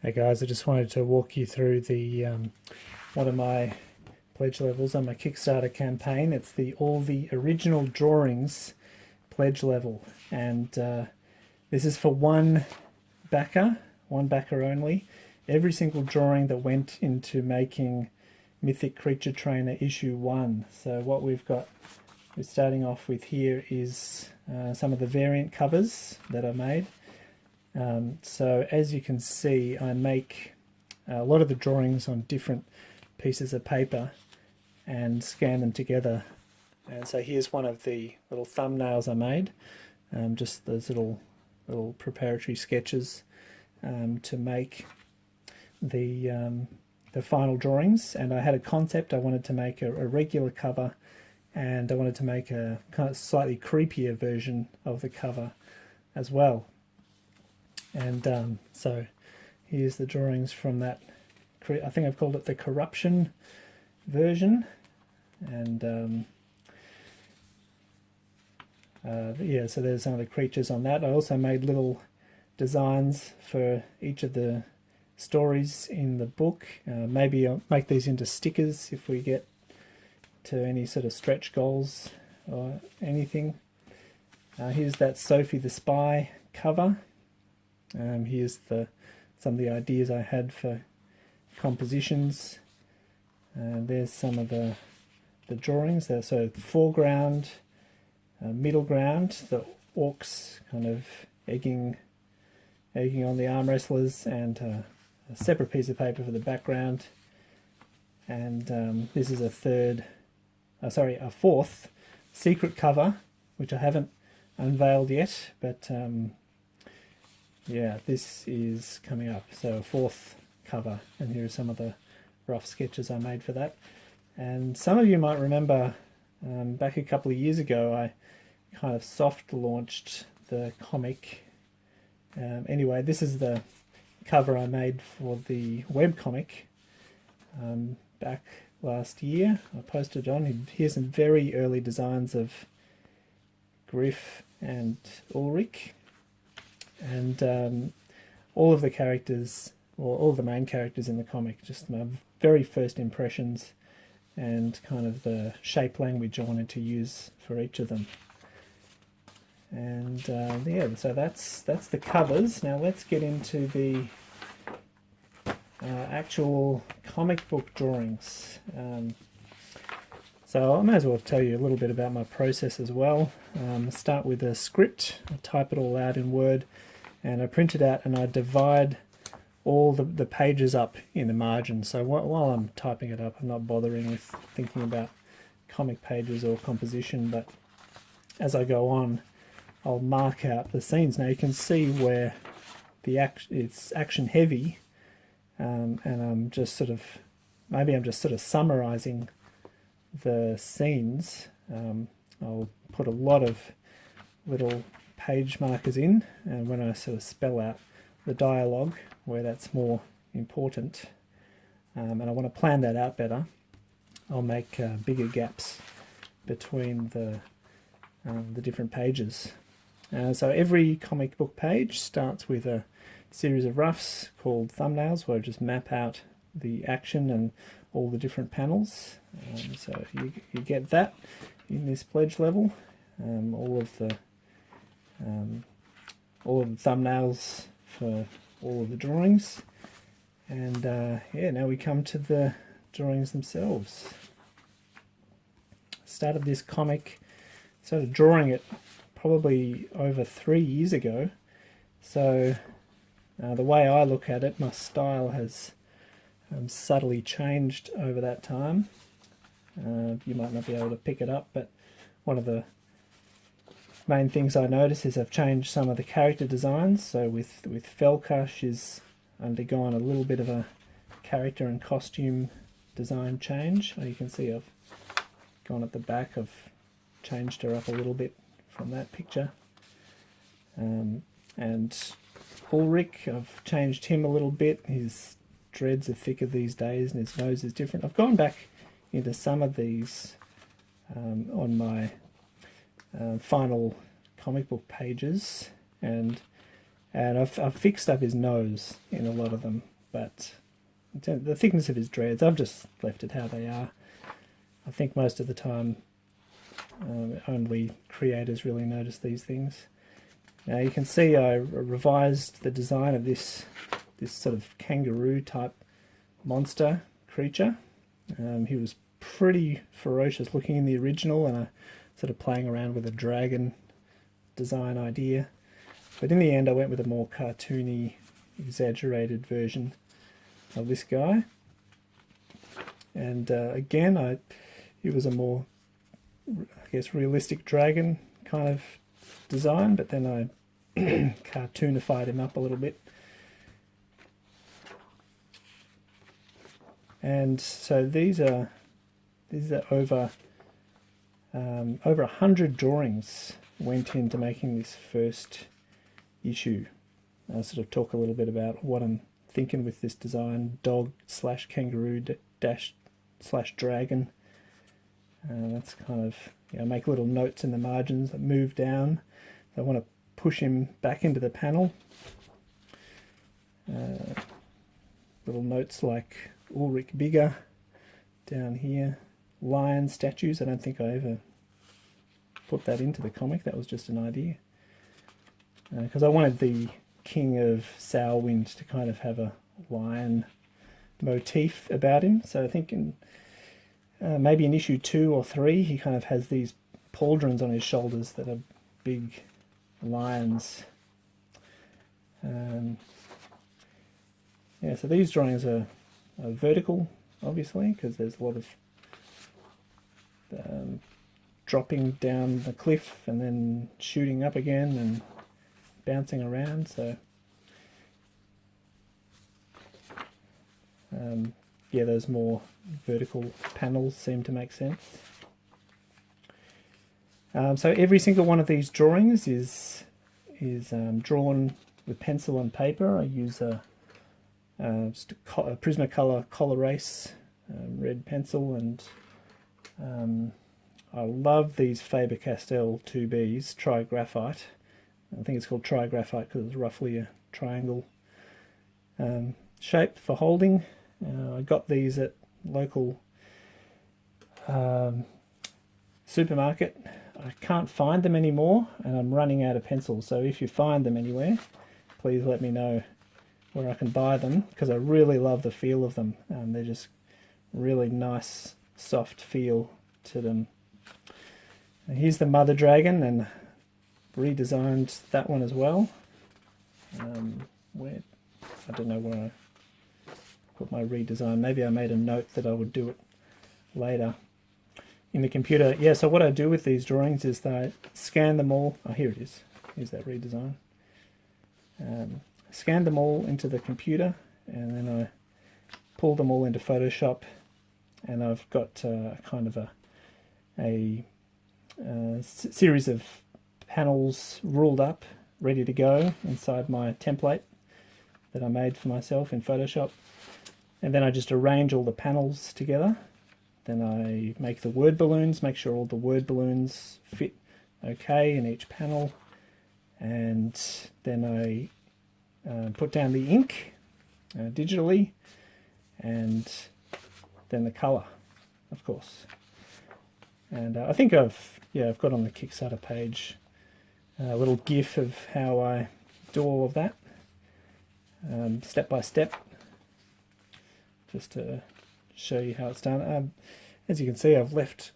Hey guys, I just wanted to walk you through the one of my pledge levels on my Kickstarter campaign. It's the all the original drawings pledge level, and this is for one backer only. Every single drawing that went into making Mythic Creature Trainer issue 1. So what we're starting off with here is some of the variant covers that I made. So as you can see, I make a lot of the drawings on different pieces of paper and scan them together. And so here's one of the little thumbnails I made, just those little preparatory sketches to make the final drawings. And I had a concept. I wanted to make a regular cover, and I wanted to make a kind of slightly creepier version of the cover as well. And so here's the drawings from that. I think I've called it the corruption version. And yeah, so there's some of the creatures on that. I also made little designs for each of the stories in the book. Maybe I'll make these into stickers if we get to any sort of stretch goals or anything. Here's that Sophie the Spy cover. Here's some of the ideas I had for compositions. There's some of the drawings there. So foreground, middle ground, the orcs kind of egging on the arm wrestlers, and a separate piece of paper for the background. And this is a fourth secret cover, which I haven't unveiled yet, but yeah, this is coming up. So a fourth cover, and here are some of the rough sketches I made for that. And some of you might remember back a couple of years ago I kind of soft launched the comic. Anyway, this is the cover I made for the webcomic back last year. I posted it on. Here's some very early designs of Griff and Ulrich. And all of the characters, or all the main characters in the comic, just my very first impressions and kind of the shape language I wanted to use for each of them. And yeah, so that's the covers. Now let's get into the actual comic book drawings. So I may as well tell you a little bit about my process as well. Start with a script. I type it all out in Word, and I print it out, and I divide all the pages up in the margin. So while I'm typing it up, I'm not bothering with thinking about comic pages or composition, but as I go on, I'll mark out the scenes. Now you can see where it's action heavy, and I'm just sort of summarizing the scenes. I'll put a lot of little page markers in, and when I sort of spell out the dialogue where that's more important, and I want to plan that out better, I'll make bigger gaps between the different pages. So every comic book page starts with a series of roughs called thumbnails, where I just map out the action and all the different panels. So you get that in this pledge level. All of the thumbnails for all of the drawings. And yeah, now we come to the drawings themselves. Started this comic, started drawing it probably over 3 years ago. So the way I look at it, my style has subtly changed over that time. You might not be able to pick it up, but one of the main things I notice is I've changed some of the character designs. So with Felka, she's undergone a little bit of a character and costume design change. You can see I've gone at the back, I've changed her up a little bit from that picture. And Ulrich, I've changed him a little bit. His dreads are thicker these days and his nose is different. I've gone back into some of these on my final comic book pages, and And I've fixed up his nose in a lot of them, but the thickness of his dreads, I've just left it how they are. I think most of the time only creators really notice these things. Now you can see I revised the design of this sort of kangaroo type monster creature. He was pretty ferocious looking in the original, and I sort of playing around with a dragon design idea. But in the end I went with a more cartoony, exaggerated version of this guy. And again, it was a more, I guess, realistic dragon kind of design, but then I cartoonified him up a little bit. And so these are over 100 drawings went into making this first issue. I'll sort of talk a little bit about what I'm thinking with this design: dog slash kangaroo dash slash dragon. That's kind of, make little notes in the margins that move down. I want to push him back into the panel. Little notes like Ulrich Bigger down here. Lion statues. I don't think I ever put that into the comic. That was just an idea. Because I wanted the King of Sourwind to kind of have a lion motif about him. So I think in maybe in issue 2 or 3 he kind of has these pauldrons on his shoulders that are big lions. So these drawings are vertical, obviously, because there's a lot of dropping down the cliff and then shooting up again and bouncing around. So those more vertical panels seem to make sense. So every single one of these drawings is drawn with pencil and paper. I use just a Prismacolor Colorase red pencil, and I love these Faber-Castell 2Bs, Trigraphite. I think it's called Trigraphite because it's roughly a triangle shape for holding. I got these at local supermarket. I can't find them anymore, and I'm running out of pencils, so if you find them anywhere, please let me know where I can buy them, because I really love the feel of them. They're just really nice, soft feel to them. And here's the mother dragon, and redesigned that one as well. I don't know where I put my redesign. Maybe I made a note that I would do it later in the computer. Yeah, so what I do with these drawings is that I scan them all. Oh, here it is. Here's that redesign. Scan them all into the computer, and then I pull them all into Photoshop, and I've got kind of a series of panels ruled up, ready to go inside my template that I made for myself in Photoshop. And then I just arrange all the panels together. Then I make the word balloons, make sure all the word balloons fit okay in each panel, and then I put down the ink digitally, and then the colour, of course. And I think I've got on the Kickstarter page a little GIF of how I do all of that, step by step, just to show you how it's done. As you can see, I've left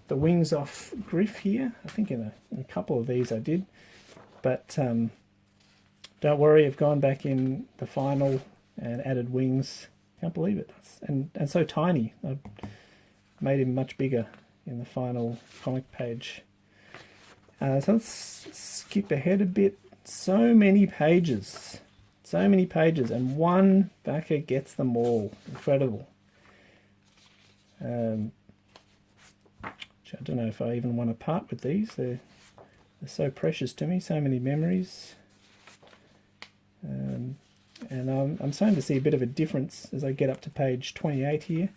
the wings off Griff here. I think in a couple of these I did, but don't worry, I've gone back in the final and added wings. Can't believe it. And so tiny. I made him much bigger in the final comic page. So let's skip ahead a bit. So many pages, and one backer gets them all. Incredible. I don't know if I even want to part with these. They're so precious to me. So many memories. And I'm starting to see a bit of a difference as I get up to page 28 here.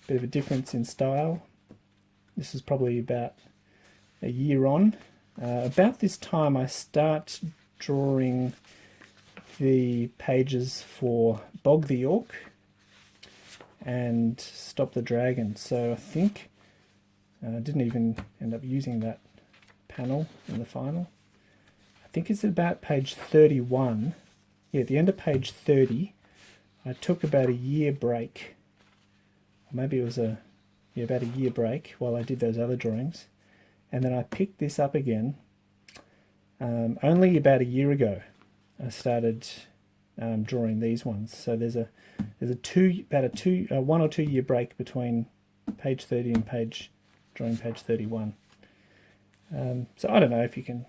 A bit of a difference in style. This is probably about a year on. About this time I start drawing the pages for Bog the Orc and Stop the Dragon. So I think I didn't even end up using that panel in the final. I think it's about page 31. Yeah, at the end of page 30, I took about a year break. Or maybe it was about a year break while I did those other drawings. And then I picked this up again only about a year ago. I started drawing these ones. So there's a 1 or 2 year break between page 30 and drawing page 31. So I don't know if you can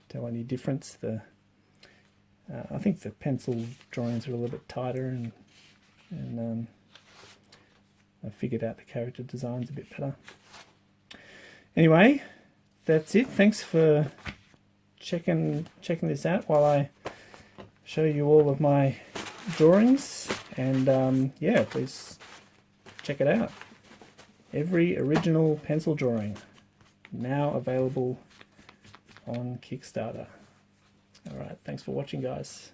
tell any difference. I think the pencil drawings are a little bit tighter, and I figured out the character designs a bit better. Anyway, that's it. Thanks for checking this out while I show you all of my drawings, and yeah, please check it out. Every original pencil drawing now available on Kickstarter. Alright, thanks for watching, guys.